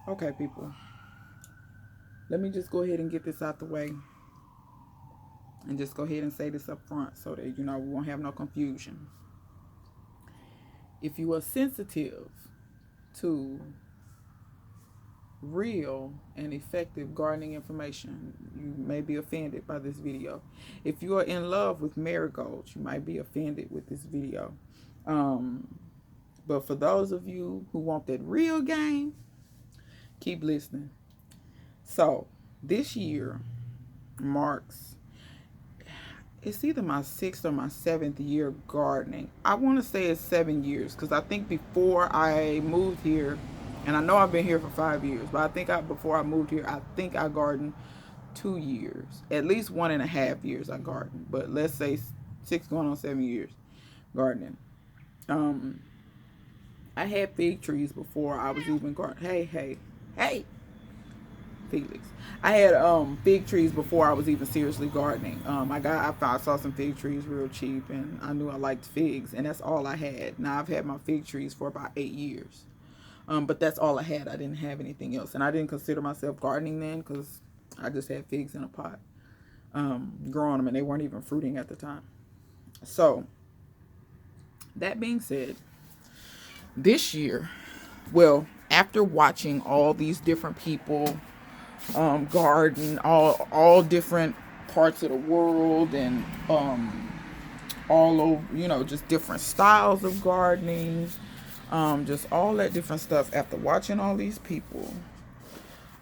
Okay, people. Let me just go ahead and get this out the way. And just go ahead and say this up front so that, we won't have no confusion. If you are sensitive to real and effective gardening information, you may be offended by this video. If you are in love with marigolds, you might be offended with this video. But for those of you who want that real game, keep listening. So this year marks, it's either my 6th or my 7th year gardening. I want to say it's 7 years because I think before I moved here, and I know I've been here for 5 years, but I think before I moved here, I think I gardened 2 years. At least 1.5 years I gardened, but let's say 6 going on 7 years gardening. I had fig trees before I was even gardening. Hey, Felix. I had fig trees before I was even seriously gardening. I saw some fig trees real cheap, and I knew I liked figs, and that's all I had. Now I've had my fig trees for about 8 years, but that's all I had. I didn't have anything else, and I didn't consider myself gardening then because I just had figs in a pot, growing them, and they weren't even fruiting at the time. So that being said, this year, well, after watching all these different people garden, all different parts of the world, and all over, just different styles of gardening, just all that different stuff. After watching all these people,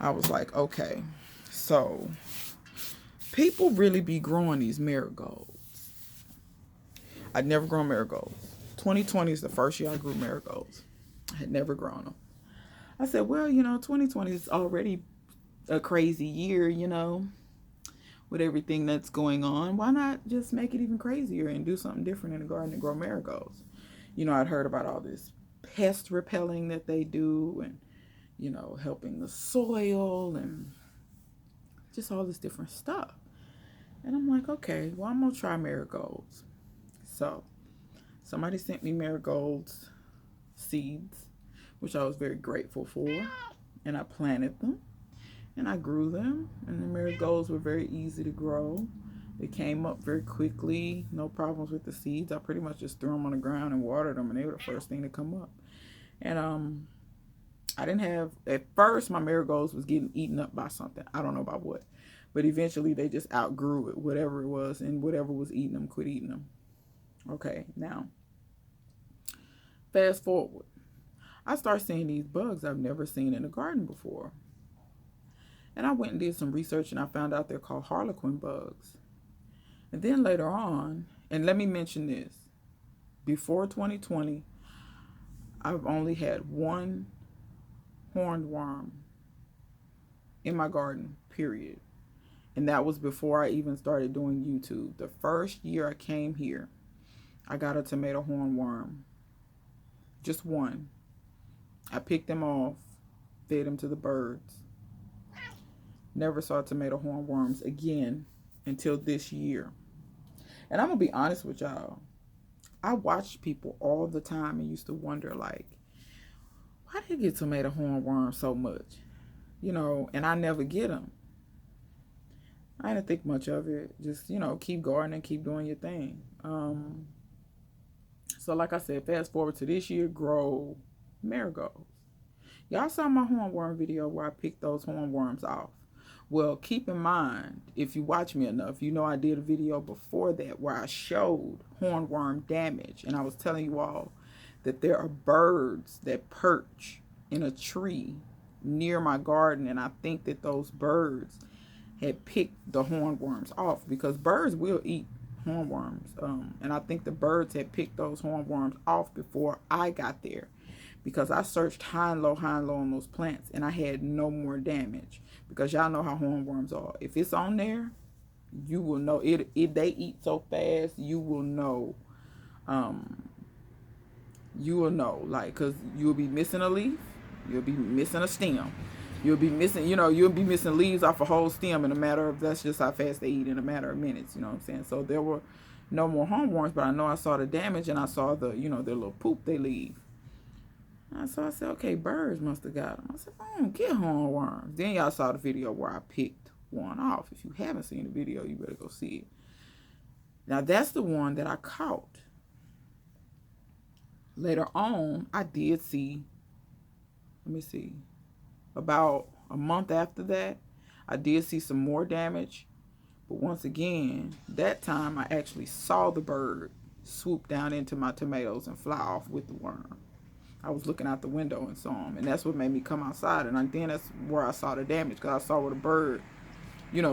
I was like, okay, so people really be growing these marigolds. I'd never grown marigolds. 2020 is the first year I grew marigolds. I had never grown them. I said, well, 2020 is already a crazy year, with everything that's going on. Why not just make it even crazier and do something different in the garden and grow marigolds? I'd heard about all this pest repelling that they do, and, helping the soil and just all this different stuff. And I'm like, okay, well, I'm going to try marigolds. So somebody sent me marigolds seeds, which I was very grateful for. And I planted them. And I grew them, and the marigolds were very easy to grow. They came up very quickly, no problems with the seeds. I pretty much just threw them on the ground and watered them, and they were the first thing to come up. And I didn't have, at first my marigolds was getting eaten up by something. I don't know about what. But eventually they just outgrew it, whatever it was, and whatever was eating them quit eating them. Okay, now, fast forward. I start seeing these bugs I've never seen in the garden before. And I went and did some research, and I found out they're called harlequin bugs. And then later on, and let me mention this, before 2020, I've only had one hornworm in my garden, period. And that was before I even started doing YouTube. The first year I came here, I got a tomato hornworm. Just one. I picked them off, fed them to the birds. Never saw tomato hornworms again until this year. And I'm going to be honest with y'all. I watched people all the time and used to wonder, like, why do you get tomato hornworms so much? And I never get them. I didn't think much of it. Just, keep gardening, keep doing your thing. So like I said, fast forward to this year, grow marigolds. Y'all saw my hornworm video where I picked those hornworms off. Well, keep in mind, if you watch me enough, I did a video before that where I showed hornworm damage. And I was telling you all that there are birds that perch in a tree near my garden. And I think that those birds had picked the hornworms off, because birds will eat hornworms. And I think the birds had picked those hornworms off before I got there, because I searched high and low on those plants, and I had no more damage. Because y'all know how hornworms are. If it's on there, you will know it. If they eat so fast, you will know. Like, because you'll be missing a leaf, you'll be missing a stem, you'll be missing, you'll be missing leaves off a whole stem in a matter of, that's just how fast they eat, in a matter of minutes. You know what I'm saying? So there were no more hornworms, but I know I saw the damage, and I saw the, their little poop they leave. So I said, okay, birds must have got them. I said, I don't get hornworms. Then y'all saw the video where I picked one off. If you haven't seen the video, you better go see it. Now, that's the one that I caught. Later on, I did see, let me see, about a month after that, I did see some more damage. But once again, that time I actually saw the bird swoop down into my tomatoes and fly off with the worm. I was looking out the window and saw him, and that's what made me come outside. And then that's where I saw the damage, because I saw where the bird,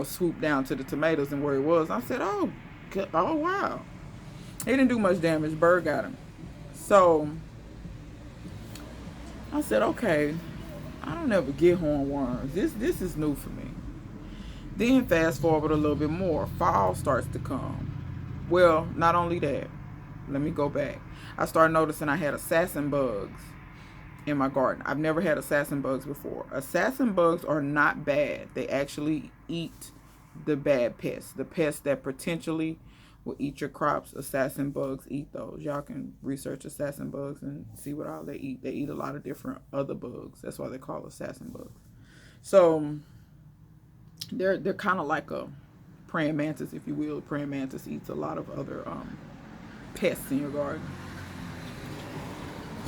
swooped down to the tomatoes and where it was. I said, oh wow. He didn't do much damage. The bird got him. So I said, okay, I don't ever get hornworms. This is new for me. Then fast forward a little bit more. Fall starts to come. Well, not only that. Let me go back. I started noticing I had assassin bugs in my garden. I've never had assassin bugs before. Assassin bugs are not bad. They actually eat the bad pests. The pests that potentially will eat your crops. Assassin bugs eat those. Y'all can research assassin bugs and see what all they eat. They eat a lot of different other bugs. That's why they call assassin bugs. So they're kind of like a praying mantis, if you will. Praying mantis eats a lot of other pests in your garden.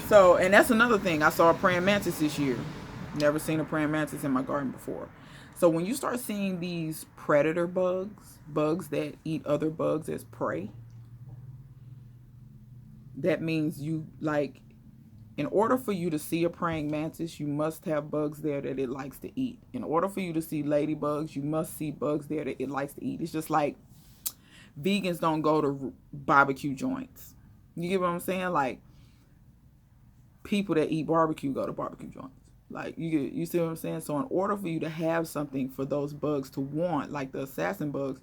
So, and that's another thing. I saw a praying mantis this year. Never seen a praying mantis in my garden before. So when you start seeing these predator bugs that eat other bugs as prey, that means in order for you to see a praying mantis, you must have bugs there that it likes to eat. In order for you to see ladybugs, you must see bugs there that it likes to eat. It's just like vegans don't go to barbecue joints. You get what I'm saying? Like, people that eat barbecue go to barbecue joints. Like, you see what I'm saying? So in order for you to have something for those bugs to want, like the assassin bugs,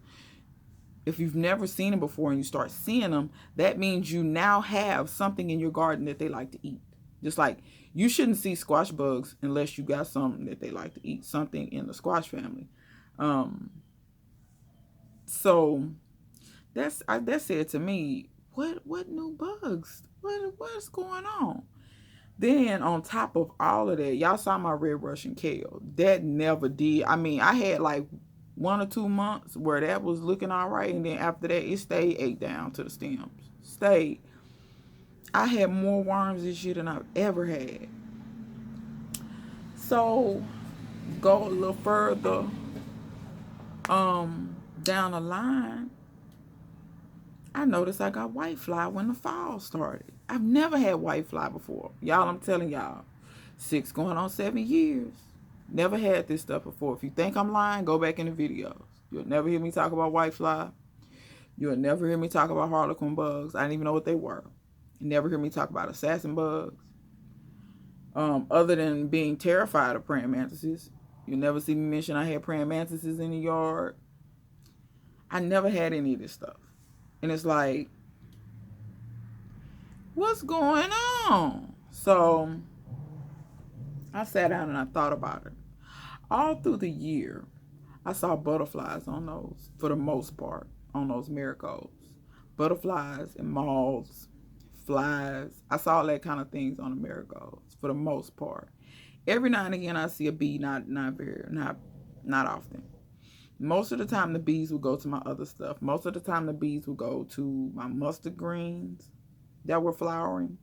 if you've never seen them before and you start seeing them, that means you now have something in your garden that they like to eat. Just like you shouldn't see squash bugs unless you got something that they like to eat, something in the squash family. So that said to me, what new bugs? What's going on? Then on top of all of that, y'all saw my red Russian kale. That never did. I mean, I had like 1 or 2 months where that was looking all right, and then after that, it stayed ate down to the stems. Stayed. I had more worms this year than I've ever had. So go a little further down the line, I noticed I got whitefly when the fall started. I've never had whitefly before. Y'all, I'm telling y'all, 6 going on 7 years. Never had this stuff before. If you think I'm lying, go back in the videos. You'll never hear me talk about whitefly. You'll never hear me talk about harlequin bugs. I didn't even know what they were. You never hear me talk about assassin bugs. Other than being terrified of praying mantises. You'll never see me mention I had praying mantises in the yard. I never had any of this stuff. And it's like, what's going on? So I sat down and I thought about it. All through the year, I saw butterflies on those, for the most part, on those marigolds. Butterflies and moths, flies. I saw all that kind of things on the marigolds, for the most part. Every now and again, I see a bee, not often. Most of the time, the bees will go to my other stuff. Most of the time, the bees will go to my mustard greens that were flowering.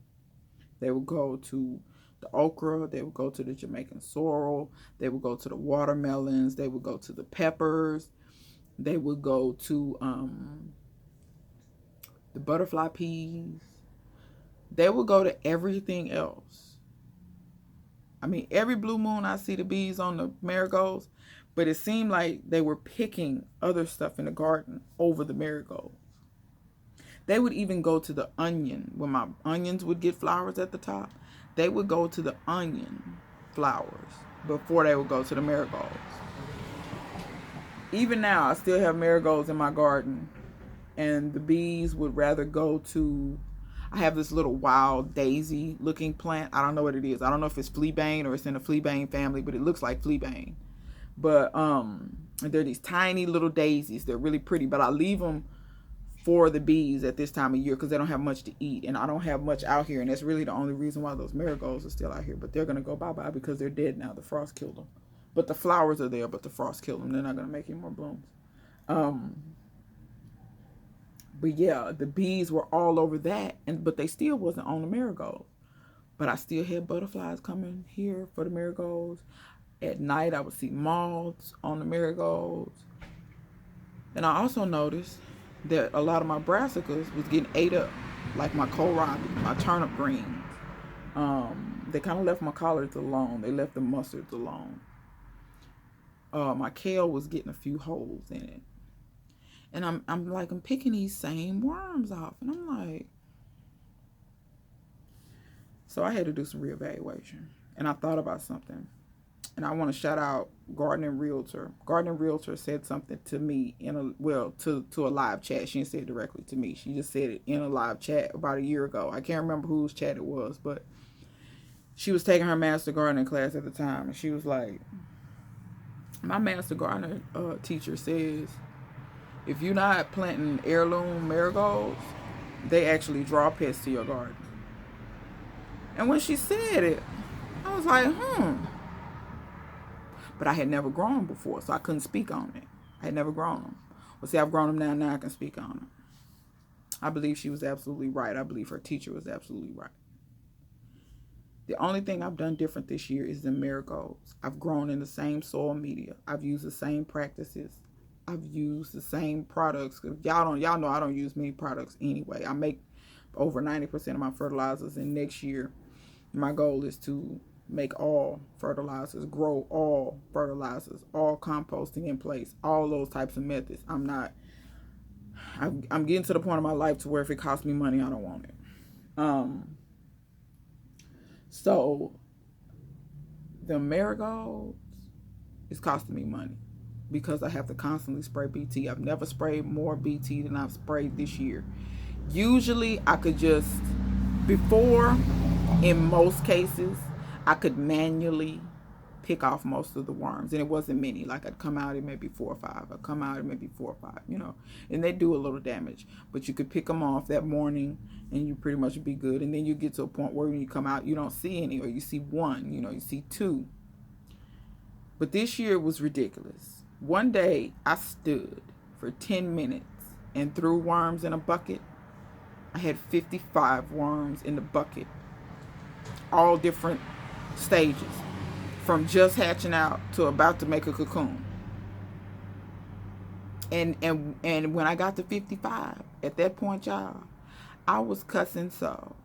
They would go to the okra. They would go to the Jamaican sorrel. They would go to the watermelons. They would go to the peppers. They would go to the butterfly peas. They would go to everything else. I mean, every blue moon I see the bees on the marigolds, but it seemed like they were picking other stuff in the garden over the marigolds. They would even go to the onion. When my onions would get flowers at the top, they would go to the onion flowers before they would go to the marigolds. Even now, I still have marigolds in my garden, and the bees would rather go to, I have this little wild daisy looking plant. I don't know what it is. I don't know if it's fleabane or it's in the fleabane family, but it looks like fleabane. But they're these tiny little daisies. They're really pretty, but I leave them for the bees at this time of year, because they don't have much to eat, and I don't have much out here, and that's really the only reason why those marigolds are still out here. But they're gonna go bye-bye because they're dead now. The frost killed them. But the flowers are there, but the frost killed them. They're not gonna make any more blooms. But yeah, the bees were all over that, but they still wasn't on the marigold. But I still had butterflies coming here for the marigolds. At night, I would see moths on the marigolds. And I also noticed that a lot of my brassicas was getting ate up, like my kohlrabi, my turnip greens. They kind of left my collards alone. They left the mustards alone. My kale was getting a few holes in it. And I'm picking these same worms off. And I'm like, so I had to do some reevaluation. And I thought about something. And I want to shout out Gardening Realtor. Gardening Realtor said something to me to a live chat. She didn't say it directly to me. She just said it in a live chat about a year ago. I can't remember whose chat it was, but she was taking her master gardening class at the time. And she was like, my master gardener teacher says, if you're not planting heirloom marigolds, they actually draw pests to your garden. And when she said it, I was like, But I had never grown them before, so I couldn't speak on it. I had never grown them. Well, see, I've grown them now. Now I can speak on them. I believe she was absolutely right. I believe her teacher was absolutely right. The only thing I've done different this year is the marigolds. I've grown in the same soil media. I've used the same practices. I've used the same products. Y'all know I don't use many products anyway. I make over 90% of my fertilizers, and next year my goal is to make all fertilizers, grow all fertilizers, all composting in place, all those types of methods. I'm getting to the point of my life to where if it costs me money, I don't want it. So the marigolds is costing me money because I have to constantly spray BT. I've never sprayed more BT than I've sprayed this year. Usually I could before, in most cases, I could manually pick off most of the worms, and it wasn't many. Like I'd come out, it may be 4 or 5. I'd come out, it may be 4 or 5, and they do a little damage, but you could pick them off that morning and you pretty much be good. And then you get to a point where when you come out, you don't see any, or you see 1, you see 2. But this year was ridiculous. One day I stood for 10 minutes and threw worms in a bucket. I had 55 worms in the bucket, all different stages, from just hatching out to about to make a cocoon. And when I got to 55, at that point, y'all, I was cussing so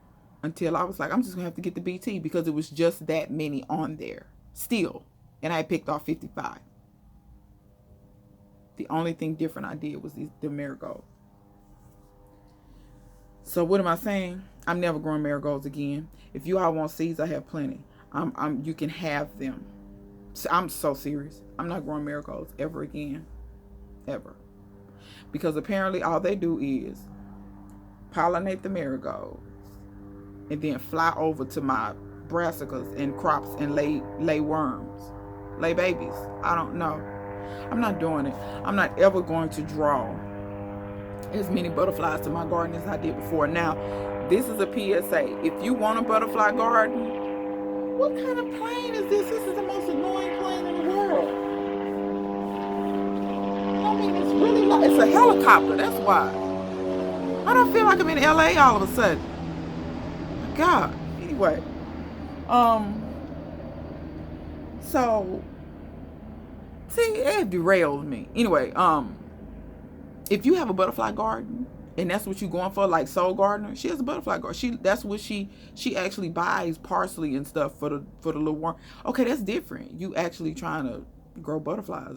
until I was like, I'm just gonna have to get the BT, because it was just that many on there still, and I picked off 55. The only thing different I did was the marigold. So what am I saying? I'm never growing marigolds again. If you all want seeds, I have plenty. You can have them. I'm so serious. I'm not growing marigolds ever again. Ever. Because apparently all they do is pollinate the marigolds and then fly over to my brassicas and crops and lay worms. Lay babies. I don't know. I'm not doing it. I'm not ever going to draw as many butterflies to my garden as I did before. Now, this is a PSA. If you want a butterfly garden, what kind of plane is this? This is the most annoying plane in the world. I mean, it's really like, it's a helicopter. That's why. I don't feel like I'm in LA all of a sudden. My God. Anyway. So, see, it derailed me. Anyway, if you have a butterfly garden and that's what you're going for, like Soul Gardener, she has a butterfly garden. That's what she actually buys parsley and stuff for the little worm. Okay, that's different. You actually trying to grow butterflies,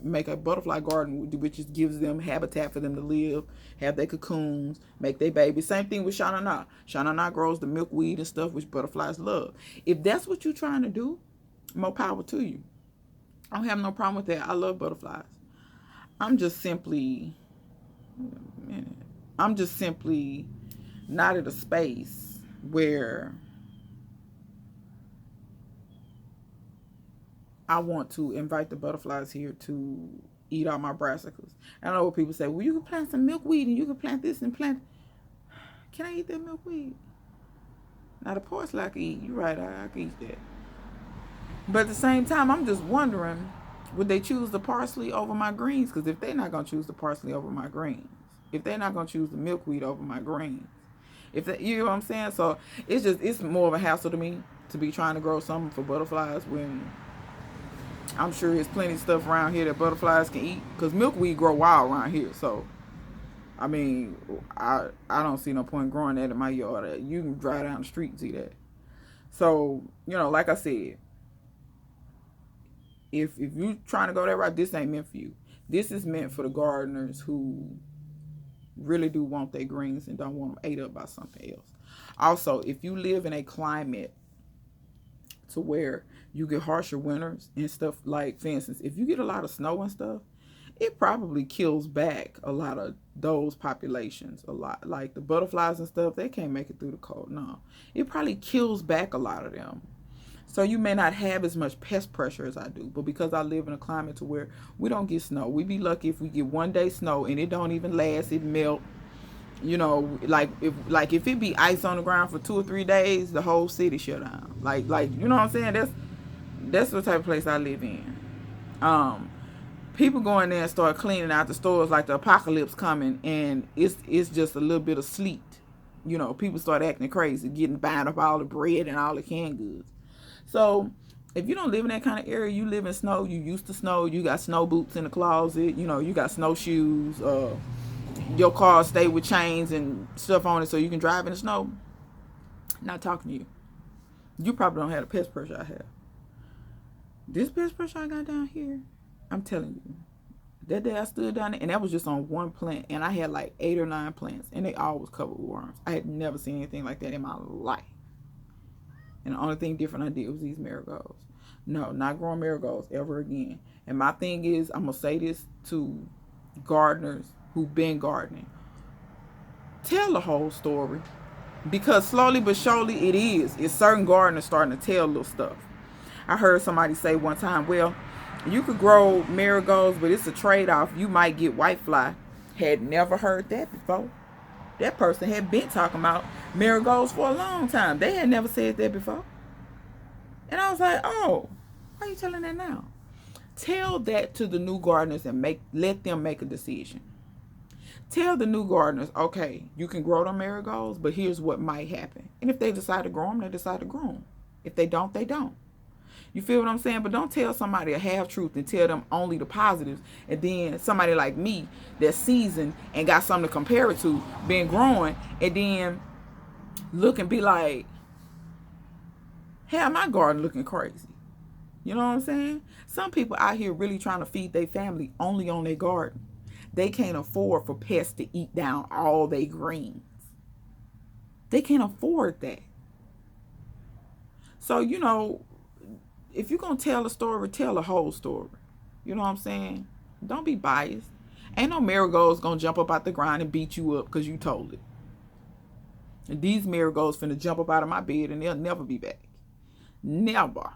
make a butterfly garden, which just gives them habitat for them to live, have their cocoons, make their babies. Same thing with Shanana. Shanana grows the milkweed and stuff, which butterflies love. If that's what you're trying to do, more power to you. I don't have no problem with that. I love butterflies. I'm just simply not at a space where I want to invite the butterflies here to eat all my brassicas. I know what people say, well, you can plant some milkweed and you can plant this and plant. Can I eat that milkweed? Now, the parsley I can eat. You're right, I can eat that. But at the same time, I'm just wondering, would they choose the parsley over my greens? Because if they're not going to choose the parsley over my greens, if they're not going to choose the milkweed over my greens, if they, you know what I'm saying? So it's more of a hassle to me to be trying to grow something for butterflies when I'm sure there's plenty of stuff around here that butterflies can eat. Because milkweed grow wild around here. So, I mean, I don't see no point in growing that in my yard. You can drive down the street and see that. So, you know, like I said, if you're trying to go that route, this ain't meant for you. This is meant for the gardeners who really do want their greens and don't want them ate up by something else. Also, if you live in a climate to where you get harsher winters and stuff, like, for instance, if you get a lot of snow and stuff, it probably kills back a lot of those populations a lot. Like the butterflies and stuff, they can't make it through the cold. No, it probably kills back a lot of them. So you may not have as much pest pressure as I do, but because I live in a climate to where we don't get snow, we be lucky if we get one day snow and it don't even last, it melt. You know, like if it be ice on the ground for 2 or 3 days, the whole city shut down. Like you know what I'm saying? That's the type of place I live in. People go in there and start cleaning out the stores like the apocalypse coming, and it's just a little bit of sleet. You know, people start acting crazy, buying up all the bread and all the canned goods. So if you don't live in that kind of area, you live in snow, you used to snow, you got snow boots in the closet, you know, you got snowshoes, your car stay with chains and stuff on it so you can drive in the snow. Not talking to you. You probably don't have the pest pressure I have. This pest pressure I got down here, I'm telling you, that day I stood down there, and that was just on one plant, and I had like 8 or 9 plants, and they all was covered with worms. I had never seen anything like that in my life. And the only thing different I did was these marigolds. No, not growing marigolds ever again. And my thing is, I'm going to say this to gardeners who've been gardening. Tell the whole story. Because slowly but surely it's certain gardeners starting to tell little stuff. I heard somebody say one time, well, you could grow marigolds, but it's a trade-off. You might get whitefly. Had never heard that before. That person had been talking about marigolds for a long time. They had never said that before. And I was like, oh, why are you telling that now? Tell that to the new gardeners and let them make a decision. Tell the new gardeners, okay, you can grow them marigolds, but here's what might happen. And if they decide to grow them, they decide to grow them. If they don't, they don't. You feel what I'm saying? But don't tell somebody a half truth and tell them only the positives. And then somebody like me that's seasoned and got something to compare it to, been growing, and then look and be like, hell, my garden looking crazy. You know what I'm saying? Some people out here really trying to feed their family only on their garden. They can't afford for pests to eat down all their greens. They can't afford that. So, you know, if you're going to tell a story, tell the whole story. You know what I'm saying? Don't be biased. Ain't no marigolds going to jump up out the ground and beat you up because you told it. And these marigolds finna jump up out of my bed and they'll never be back. Never.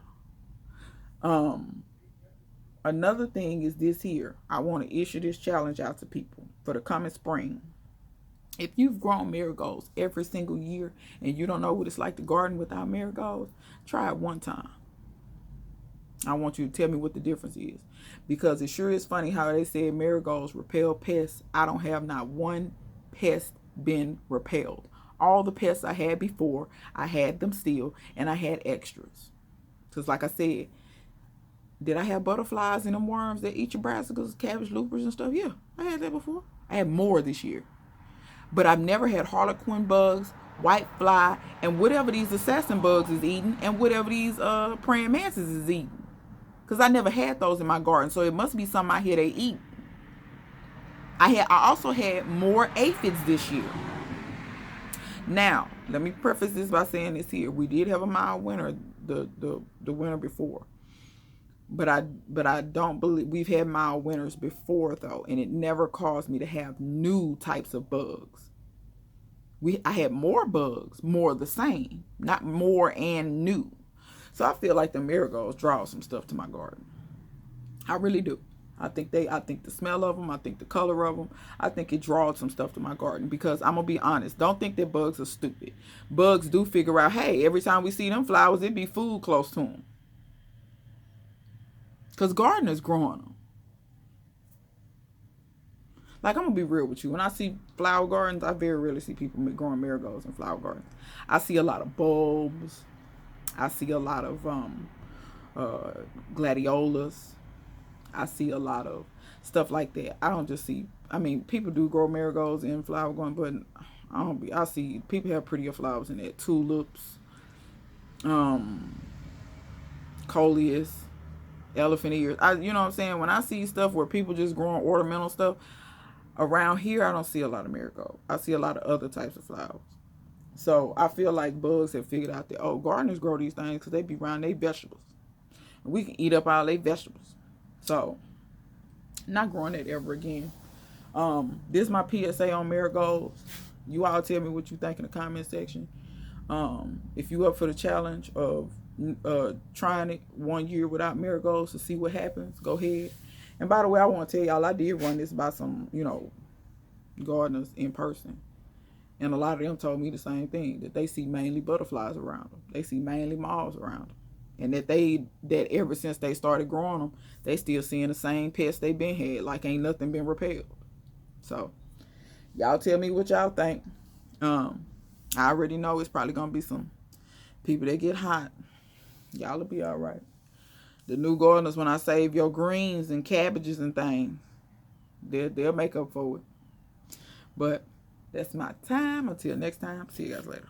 Another thing is this here. I want to issue this challenge out to people for the coming spring. If you've grown marigolds every single year and you don't know what it's like to garden without marigolds, try it one time. I want you to tell me what the difference is. Because it sure is funny how they said marigolds repel pests. I don't have not one pest been repelled. All the pests I had before, I had them still, and I had extras. Because like I said, did I have butterflies and them worms that eat your brassicas, cabbage loopers and stuff? Yeah, I had that before. I had more this year. But I've never had harlequin bugs, white fly, and whatever these assassin bugs is eating, and whatever these praying mantises is eating. Because I never had those in my garden, so it must be something out here they eat. I also had more aphids this year. Now, let me preface this by saying this here. We did have a mild winter the winter before. But I don't believe we've had mild winters before though, and it never caused me to have new types of bugs. I had more bugs, more the same, not more and new. So I feel like the marigolds draw some stuff to my garden. I really do. I think the smell of them, I think the color of them, I think it draws some stuff to my garden. Because I'm gonna be honest, don't think that bugs are stupid. Bugs do figure out, hey, every time we see them flowers, it be food close to them. Cause gardeners growing them. Like, I'm gonna be real with you. When I see flower gardens, I very rarely see people growing marigolds in flower gardens. I see a lot of bulbs. I see a lot of uh, gladiolas. I see a lot of stuff like that. I don't just see. I mean, people do grow marigolds in flower garden, but I don't be. I see people have prettier flowers in that. Tulips, um, coleus, elephant ears. You know what I'm saying? When I see stuff where people just growing ornamental stuff around here, I don't see a lot of marigold. I see a lot of other types of flowers. So I feel like bugs have figured out that, oh, gardeners grow these things because they be around their vegetables. And we can eat up all their vegetables. So, not growing that ever again. This is my PSA on marigolds. You all tell me what you think in the comment section. If you up for the challenge of trying it 1 year without marigolds to see what happens, go ahead. And by the way, I want to tell y'all, I did run this by some, gardeners in person. And a lot of them told me the same thing, that they see mainly butterflies around them. They see mainly moths around them. And that ever since they started growing them, they still seeing the same pests they been had, like ain't nothing been repelled. So, y'all tell me what y'all think. I already know it's probably going to be some people that get hot. Y'all will be all right. The new gardeners, when I save your greens and cabbages and things, they'll make up for it. But that's my time. Until next time, see you guys later.